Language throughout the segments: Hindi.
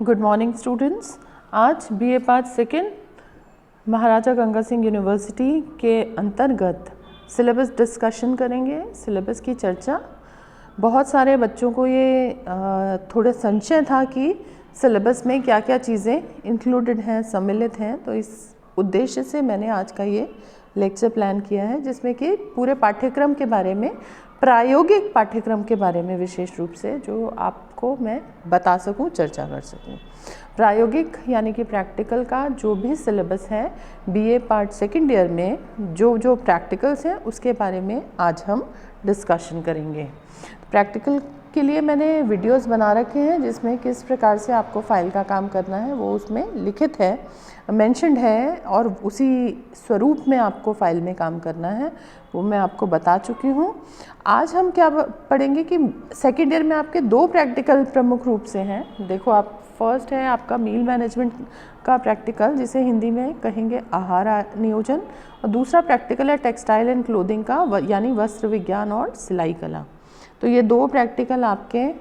Good morning students. आज बीए पार्ट सेकेंड महाराजा गंगा सिंह यूनिवर्सिटी के अंतर्गत सिलेबस डिस्कशन करेंगे। सिलेबस की चर्चा, बहुत सारे बच्चों को ये थोड़े संशय था कि सिलेबस में क्या क्या चीज़ें इंक्लूडेड हैं, सम्मिलित हैं। तो इस उद्देश्य से मैंने आज का ये लेक्चर प्लान किया है, जिसमें कि पूरे पाठ्यक्रम के बारे में, प्रायोगिक पाठ्यक्रम के बारे में विशेष रूप से जो आपको मैं बता सकूं, चर्चा कर सकूं। प्रायोगिक यानी कि प्रैक्टिकल का जो भी सिलेबस है बीए पार्ट सेकेंड ईयर में, जो प्रैक्टिकल्स हैं उसके बारे में आज हम डिस्कशन करेंगे। प्रैक्टिकल के लिए मैंने वीडियोस बना रखे हैं, जिसमें किस प्रकार से आपको फाइल का काम करना है वो उसमें लिखित है, मेंशन्ड है, और उसी स्वरूप में आपको फाइल में काम करना है, वो मैं आपको बता चुकी हूँ। आज हम क्या पढ़ेंगे कि सेकेंड ईयर में आपके दो प्रैक्टिकल प्रमुख रूप से हैं। देखो, आप फर्स्ट है आपका मील मैनेजमेंट का प्रैक्टिकल, जिसे हिंदी में कहेंगे आहार नियोजन, और दूसरा प्रैक्टिकल है टेक्सटाइल एंड क्लोथिंग का, यानी वस्त्र विज्ञान और सिलाई कला। तो ये दो प्रैक्टिकल आपके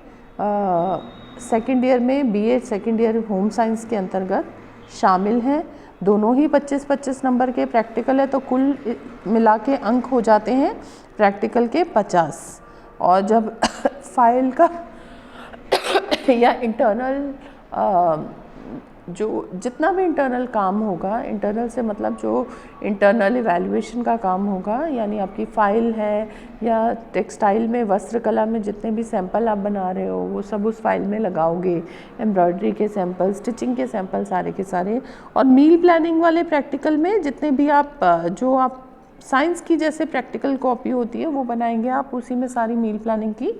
सेकेंड ईयर में BA second year home science के अंतर्गत शामिल हैं। दोनों ही 25-25 नंबर के प्रैक्टिकल है, तो कुल मिला के अंक हो जाते हैं प्रैक्टिकल के 50। और जब फाइल का या इंटरनल जो जितना भी इंटरनल काम होगा, इंटरनल से मतलब जो इंटरनल इवैल्यूएशन का काम होगा, यानी आपकी फ़ाइल है या टेक्सटाइल में, वस्त्र कला में जितने भी सैंपल आप बना रहे हो वो सब उस फाइल में लगाओगे। एम्ब्रॉयडरी के सैंपल, स्टिचिंग के सैंपल, सारे के सारे। और मील प्लानिंग वाले प्रैक्टिकल में जितने भी आप जो आप साइंस की जैसे प्रैक्टिकल कॉपी होती है वो बनाएंगे आप, उसी में सारी मील प्लानिंग की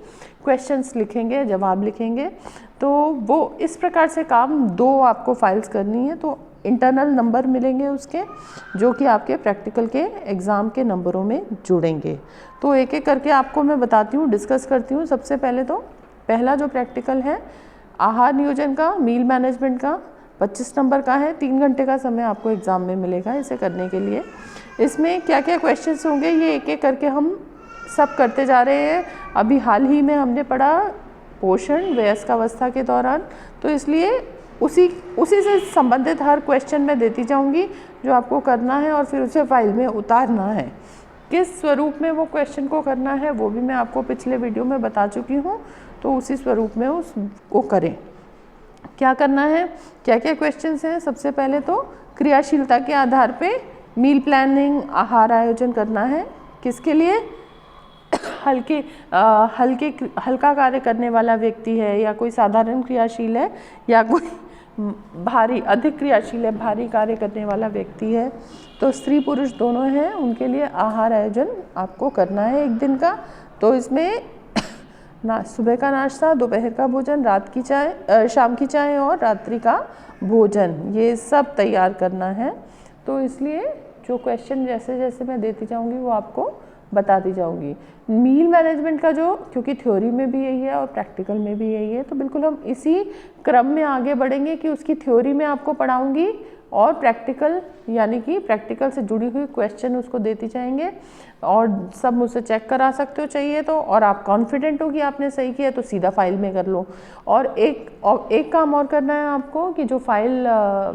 क्वेश्चंस लिखेंगे, जवाब लिखेंगे। तो वो इस प्रकार से काम दो आपको फाइल्स करनी है, तो इंटरनल नंबर मिलेंगे उसके, जो कि आपके प्रैक्टिकल के एग्ज़ाम के नंबरों में जुड़ेंगे। तो एक एक करके आपको मैं बताती हूँ, डिस्कस करती हूँ। सबसे पहले तो पहला जो प्रैक्टिकल है आहार नियोजन का, मील मैनेजमेंट का, 25 नंबर का है। 3 घंटे का समय आपको एग्ज़ाम में मिलेगा इसे करने के लिए। इसमें क्या क्या क्वेश्चंस होंगे ये एक एक करके हम सब करते जा रहे हैं। अभी हाल ही में हमने पढ़ा पोषण वयस्कावस्था के दौरान, तो इसलिए उसी से संबंधित हर क्वेश्चन मैं देती जाऊंगी जो आपको करना है, और फिर उसे फाइल में उतारना है। किस स्वरूप में वो क्वेश्चन को करना है वो भी मैं आपको पिछले वीडियो में बता चुकी हूँ, तो उसी स्वरूप में उसको करें। क्या करना है, क्या क्या क्वेश्चंस हैं। सबसे पहले तो क्रियाशीलता के आधार पे मील प्लानिंग, आहार आयोजन करना है। किसके लिए? हल्का कार्य करने वाला व्यक्ति है, या कोई साधारण क्रियाशील है, या कोई भारी अधिक क्रियाशील है, भारी कार्य करने वाला व्यक्ति है। तो स्त्री पुरुष दोनों हैं, उनके लिए आहार आयोजन आपको करना है एक दिन का। तो इसमें सुबह का नाश्ता, दोपहर का भोजन, रात की चाय, शाम की चाय और रात्रि का भोजन, ये सब तैयार करना है। तो इसलिए जो क्वेश्चन जैसे जैसे मैं देती जाऊंगी वो आपको बताती जाऊंगी। मील मैनेजमेंट का जो, क्योंकि थ्योरी में भी यही है और प्रैक्टिकल में भी यही है, तो बिल्कुल हम इसी क्रम में आगे बढ़ेंगे कि उसकी थ्योरी में आपको पढ़ाऊंगी और प्रैक्टिकल, यानी कि प्रैक्टिकल से जुड़ी हुई क्वेश्चन उसको देती जाएंगे। और सब मुझसे चेक करा सकते हो चाहिए तो, और आप कॉन्फिडेंट हो कि आपने सही किया तो सीधा फाइल में कर लो। और एक काम और करना है आपको कि जो फाइल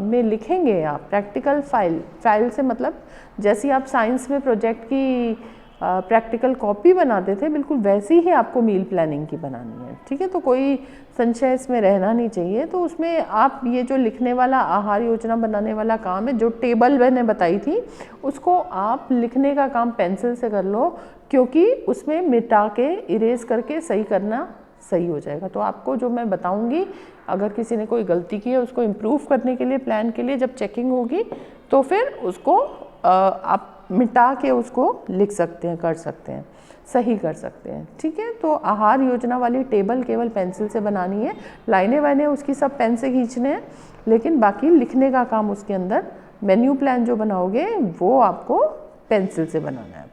में लिखेंगे आप, प्रैक्टिकल फाइल से मतलब जैसी आप साइंस में प्रोजेक्ट की प्रैक्टिकल कॉपी बनाते थे, बिल्कुल वैसी ही आपको मील प्लानिंग की बनानी है। ठीक है, तो कोई संशय इसमें रहना नहीं चाहिए। तो उसमें आप ये जो लिखने वाला, आहार योजना बनाने वाला काम है, जो टेबल मैंने बताई थी उसको आप लिखने का काम पेंसिल से कर लो, क्योंकि उसमें मिटा के इरेज करके सही करना सही हो जाएगा। तो आपको जो मैं बताऊंगी, अगर किसी ने कोई गलती की है उसको इम्प्रूव करने के लिए, प्लान के लिए जब चेकिंग होगी तो फिर उसको आप मिटा के उसको लिख सकते हैं, कर सकते हैं, सही कर सकते हैं। ठीक है, तो आहार योजना वाली टेबल केवल पेंसिल से बनानी है, लाइनें वाइनें उसकी सब पेन से खींचने हैं, लेकिन बाकी लिखने का काम उसके अंदर, मेन्यू प्लान जो बनाओगे वो आपको पेंसिल से बनाना है।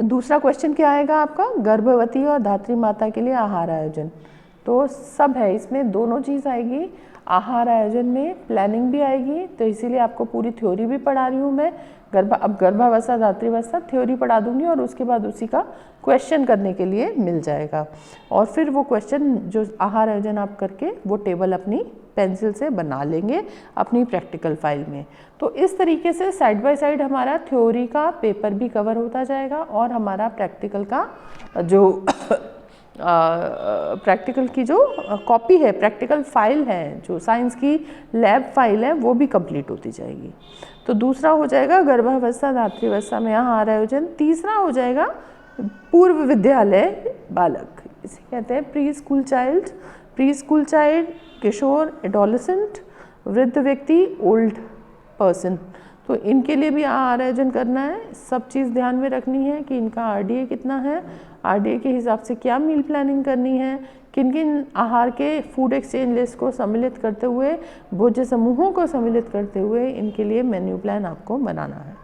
दूसरा क्वेश्चन क्या आएगा आपका? गर्भवती और धात्री माता के लिए आहार आयोजन। तो सब है इसमें, दोनों चीज़ आएगी। आहार आयोजन में प्लानिंग भी आएगी, तो इसीलिए आपको पूरी थ्योरी भी पढ़ा रही हूँ मैं। अब गर्भावस्था, धात्रीवस्था थ्योरी पढ़ा दूंगी, और उसके बाद उसी का क्वेश्चन करने के लिए मिल जाएगा। और फिर वो क्वेश्चन जो आहार आयोजन आप करके वो टेबल अपनी पेंसिल से बना लेंगे अपनी प्रैक्टिकल फाइल में। तो इस तरीके से साइड बाय साइड हमारा थ्योरी का पेपर भी कवर होता जाएगा और हमारा प्रैक्टिकल का जो प्रैक्टिकल की जो कॉपी है, प्रैक्टिकल फाइल है, जो साइंस की लैब फाइल है, वो भी कंप्लीट होती जाएगी। तो दूसरा हो जाएगा गर्भावस्था धात्रीवस्था में आहार आयोजन। तीसरा हो जाएगा पूर्व विद्यालय बालक, इसे कहते हैं preschool child. Preschool child, किशोर, एडोलेसेंट, वृद्ध व्यक्ति, ओल्ड पर्सन, तो इनके लिए भी आहार आयोजन करना है। सब चीज़ ध्यान में रखनी है कि इनका आरडीए कितना है, आरडीए के हिसाब से क्या मील प्लानिंग करनी है, किन किन आहार के फूड एक्सचेंज लिस्ट को सम्मिलित करते हुए, भोज्य समूहों को सम्मिलित करते हुए इनके लिए मेन्यू प्लान आपको बनाना है।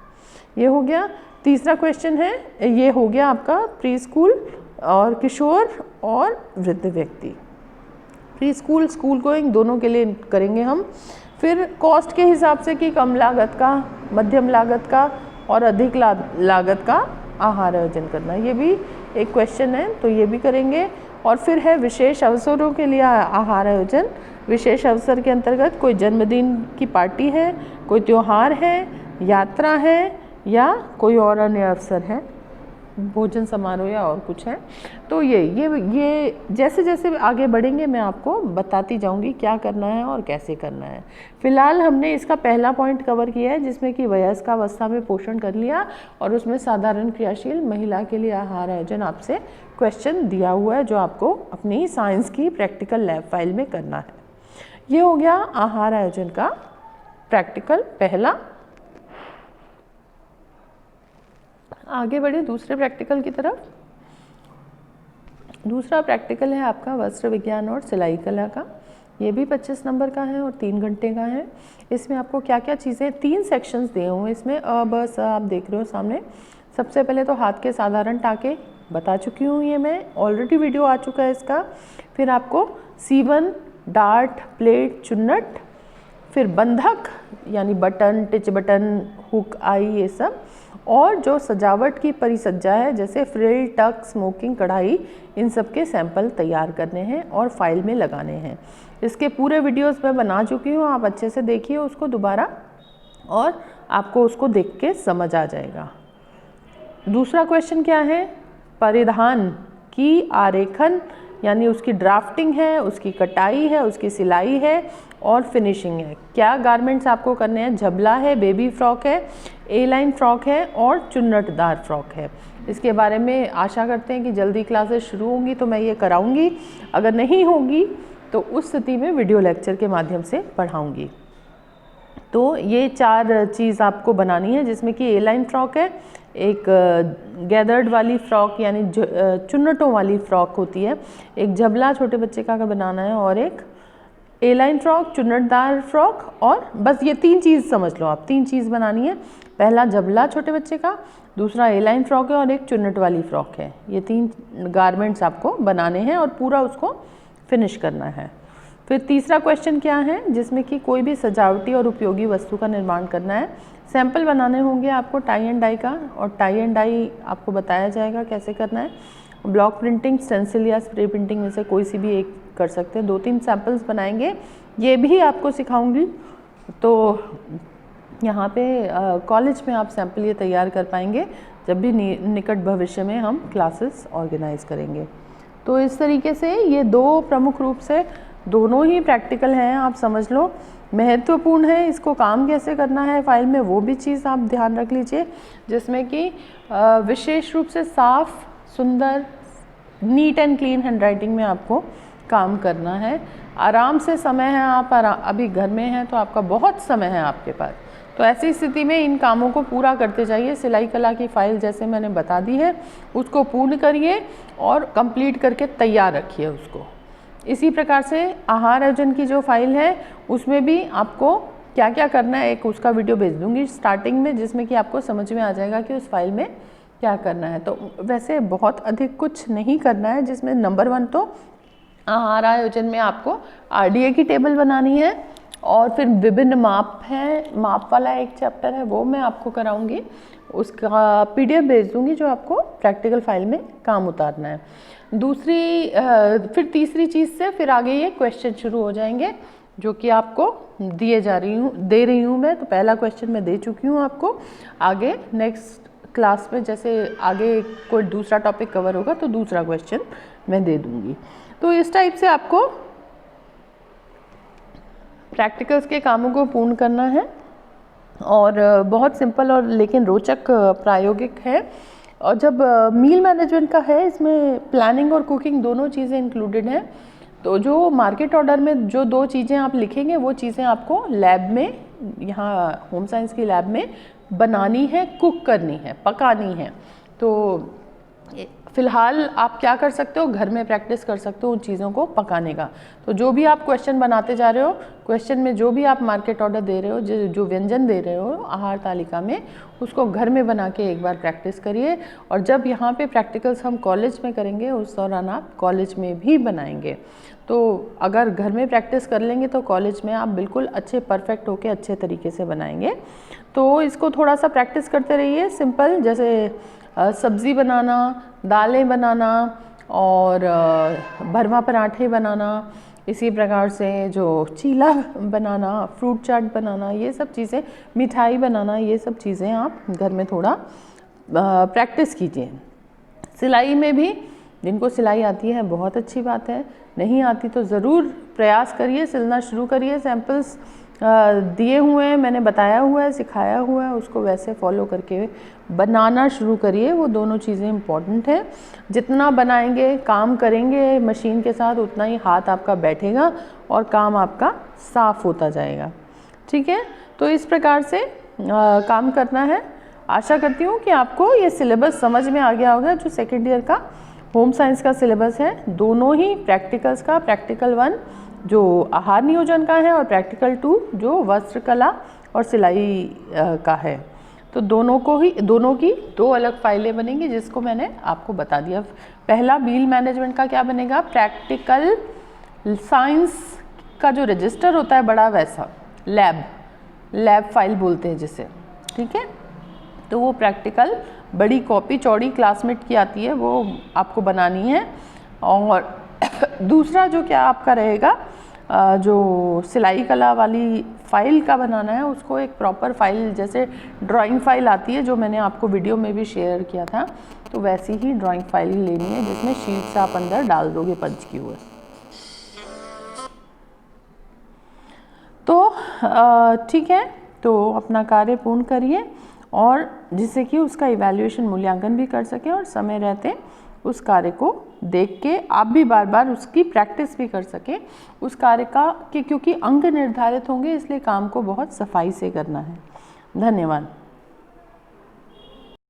ये हो गया। तीसरा क्वेश्चन है, ये हो गया आपका प्री स्कूल और किशोर और वृद्ध व्यक्ति। प्री स्कूल, स्कूल गोइंग दोनों के लिए करेंगे हम। फिर कॉस्ट के हिसाब से कि कम लागत का, मध्यम लागत का और अधिक लागत का आहार आयोजन करना, ये भी एक क्वेश्चन है, तो ये भी करेंगे। और फिर है विशेष अवसरों के लिए आहार आयोजन। विशेष अवसर के अंतर्गत कोई जन्मदिन की पार्टी है, कोई त्यौहार है, यात्रा है या कोई और अन्य अवसर है, भोजन समारोह या और कुछ है। तो ये जैसे जैसे आगे बढ़ेंगे मैं आपको बताती जाऊंगी क्या करना है और कैसे करना है। फिलहाल हमने इसका पहला पॉइंट कवर किया है जिसमें कि वयस्कावस्था में पोषण कर लिया और उसमें साधारण क्रियाशील महिला के लिए आहार आयोजन आपसे क्वेश्चन दिया हुआ है जो आपको अपनी साइंस की प्रैक्टिकल लैब फाइल में करना है। ये हो गया आहार आयोजन का प्रैक्टिकल पहला। आगे बढ़े दूसरे प्रैक्टिकल की तरफ। दूसरा प्रैक्टिकल है आपका वस्त्र विज्ञान और सिलाई कला का। ये भी 25 नंबर का है और 3 घंटे का है। इसमें आपको क्या क्या चीज़ें, 3 सेक्शंस दिए हुए हैं इसमें। ब स आप देख रहे हो सामने। सबसे पहले तो हाथ के साधारण टाके बता चुकी हूँ, ये मैं ऑलरेडी वीडियो आ चुका है इसका। फिर आपको सीवन, डार्ट, प्लेट, चुन्नट, फिर बंधक यानी बटन, टिच बटन, हुक आई, ये सब। और जो सजावट की परिसज्जा है जैसे फ्रिल, टक, स्मोकिंग, कढ़ाई, इन सब के सैंपल तैयार करने हैं और फाइल में लगाने हैं। इसके पूरे वीडियोस मैं बना चुकी हूँ, आप अच्छे से देखिए उसको दोबारा और आपको उसको देख के समझ आ जाएगा। दूसरा क्वेश्चन क्या है, परिधान की आरेखन यानी उसकी ड्राफ्टिंग है, उसकी कटाई है, उसकी सिलाई है और फिनिशिंग है। क्या गारमेंट्स आपको करने हैं, झबला है, बेबी फ्रॉक है, ए लाइन फ्रॉक है और चुन्नटदार फ्रॉक है। इसके बारे में आशा करते हैं कि जल्दी क्लासेस शुरू होंगी तो मैं ये कराऊंगी, अगर नहीं होगी तो उस स्थिति में वीडियो लेक्चर के माध्यम से पढ़ाऊंगी। तो ये 4 चीज़ आपको बनानी है जिसमें कि ए लाइन फ्रॉक है, एक गैदर्ड वाली फ्रॉक यानी चुन्नटों वाली फ्रॉक होती है, एक झबला छोटे बच्चे का बनाना है और एक ए लाइन फ्रॉक, चुन्नटदार फ्रॉक। और बस ये 3 चीज़ समझ लो आप, 3 चीज़ बनानी है। पहला झबला छोटे बच्चे का, दूसरा ए लाइन फ्रॉक है और एक चुन्नट वाली फ्रॉक है। ये 3 गारमेंट्स आपको बनाने हैं और पूरा उसको फिनिश करना है। फिर तीसरा क्वेश्चन क्या है, जिसमें कि कोई भी सजावटी और उपयोगी वस्तु का निर्माण करना है। सैंपल बनाने होंगे आपको टाई एंड डाई का, और टाई एंड डाई आपको बताया जाएगा कैसे करना है। ब्लॉक प्रिंटिंग, स्टेंसिल या स्प्रे प्रिंटिंग में से कोई सी भी एक कर सकते हैं। 2-3 सैंपल्स बनाएंगे, ये भी आपको सिखाऊंगी। तो यहाँ पे कॉलेज में आप सैंपल ये तैयार कर पाएंगे जब भी निकट भविष्य में हम क्लासेस ऑर्गेनाइज करेंगे। तो इस तरीके से ये 2 प्रमुख रूप से दोनों ही प्रैक्टिकल हैं, आप समझ लो। महत्वपूर्ण है इसको काम कैसे करना है फाइल में, वो भी चीज़ आप ध्यान रख लीजिए, जिसमें कि विशेष रूप से साफ, सुंदर, नीट एंड क्लीन हैंडराइटिंग में आपको काम करना है। आराम से समय है, आप अभी घर में हैं तो आपका बहुत समय है आपके पास, तो ऐसी स्थिति में इन कामों को पूरा करते जाइए। सिलाई कला की फ़ाइल जैसे मैंने बता दी है उसको पूर्ण करिए और कंप्लीट करके तैयार रखिए उसको। इसी प्रकार से आहार आयोजन की जो फाइल है उसमें भी आपको क्या क्या करना है, एक उसका वीडियो भेज दूंगी स्टार्टिंग में, जिसमें कि आपको समझ में आ जाएगा कि उस फाइल में क्या करना है। तो वैसे बहुत अधिक कुछ नहीं करना है, जिसमें नंबर 1 तो आहार आयोजन में आपको आरडीए की टेबल बनानी है और फिर विभिन्न माप है, माप वाला एक चैप्टर है वो मैं आपको कराऊंगी, उसका पीडीएफ भेज दूंगी जो आपको प्रैक्टिकल फाइल में काम उतारना है। फिर तीसरी चीज़ से फिर आगे ये क्वेश्चन शुरू हो जाएंगे जो कि आपको दे रही हूँ मैं। तो पहला क्वेश्चन मैं दे चुकी हूँ आपको। आगे नेक्स्ट क्लास में जैसे आगे कोई दूसरा टॉपिक कवर होगा तो दूसरा क्वेश्चन मैं दे दूँगी। तो इस टाइप से आपको प्रैक्टिकल्स के कामों को पूर्ण करना है और बहुत सिंपल और लेकिन रोचक प्रायोगिक है। और जब मील मैनेजमेंट का है, इसमें प्लानिंग और कुकिंग दोनों चीज़ें इंक्लूडेड हैं। तो जो मार्केट ऑर्डर में जो 2 चीज़ें आप लिखेंगे वो चीज़ें आपको लैब में, यहाँ होम साइंस की लैब में बनानी है, कुक करनी है, पकानी है। तो फ़िलहाल आप क्या कर सकते हो, घर में प्रैक्टिस कर सकते हो उन चीज़ों को पकाने का। तो जो भी आप क्वेश्चन बनाते जा रहे हो, क्वेश्चन में जो भी आप मार्केट ऑर्डर दे रहे हो, जो व्यंजन दे रहे हो आहार तालिका में, उसको घर में बना के एक बार प्रैक्टिस करिए। और जब यहाँ पे प्रैक्टिकल्स हम कॉलेज में करेंगे उस दौरान आप कॉलेज में भी बनाएंगे। तो अगर घर में प्रैक्टिस कर लेंगे तो कॉलेज में आप बिल्कुल अच्छे परफेक्ट होके अच्छे तरीके से बनाएंगे। तो इसको थोड़ा सा प्रैक्टिस करते रहिए। सिंपल जैसे सब्ज़ी बनाना, दालें बनाना और भरवा पराठे बनाना, इसी प्रकार से जो चीला बनाना, फ्रूट चाट बनाना, ये सब चीज़ें, मिठाई बनाना, ये सब चीज़ें आप घर में थोड़ा प्रैक्टिस कीजिए। सिलाई में भी जिनको सिलाई आती है बहुत अच्छी बात है, नहीं आती तो ज़रूर प्रयास करिए, सिलना शुरू करिए। सैम्पल्स दिए हुए हैं, मैंने बताया हुआ है, सिखाया हुआ है, उसको वैसे फॉलो करके बनाना शुरू करिए। वो दोनों चीज़ें इम्पॉर्टेंट हैं। जितना बनाएंगे, काम करेंगे मशीन के साथ, उतना ही हाथ आपका बैठेगा और काम आपका साफ होता जाएगा। ठीक है, तो इस प्रकार से काम करना है। आशा करती हूँ कि आपको ये सिलेबस समझ में आ गया होगा। जो सेकेंड ईयर का होम साइंस का सिलेबस है, दोनों ही प्रैक्टिकल्स का, प्रैक्टिकल 1 जो आहार नियोजन का है और प्रैक्टिकल 2 जो वस्त्र कला और सिलाई का है, तो दोनों की 2 अलग फाइलें बनेंगी, जिसको मैंने आपको बता दिया। पहला मील मैनेजमेंट का क्या बनेगा, प्रैक्टिकल साइंस का जो रजिस्टर होता है बड़ा, वैसा लैब फाइल बोलते हैं जिसे। ठीक है, तो वो प्रैक्टिकल बड़ी कॉपी चौड़ी क्लासमेट की आती है, वो आपको बनानी है। और दूसरा जो क्या आपका रहेगा, जो सिलाई कला वाली फ़ाइल का बनाना है, उसको एक प्रॉपर फाइल जैसे ड्राइंग फाइल आती है, जो मैंने आपको वीडियो में भी शेयर किया था, तो वैसी ही ड्राइंग फाइल लेनी है जिसमें शीट्स आप अंदर डाल दोगे पंच किए हुए। तो ठीक है, तो अपना कार्य पूर्ण करिए और जिससे कि उसका इवैल्यूएशन मूल्यांकन भी कर सकें और समय रहते उस कार्य को देख के आप भी बार बार उसकी प्रैक्टिस भी कर सकें उस कार्य का, क्योंकि अंक निर्धारित होंगे, इसलिए काम को बहुत सफाई से करना है। धन्यवाद।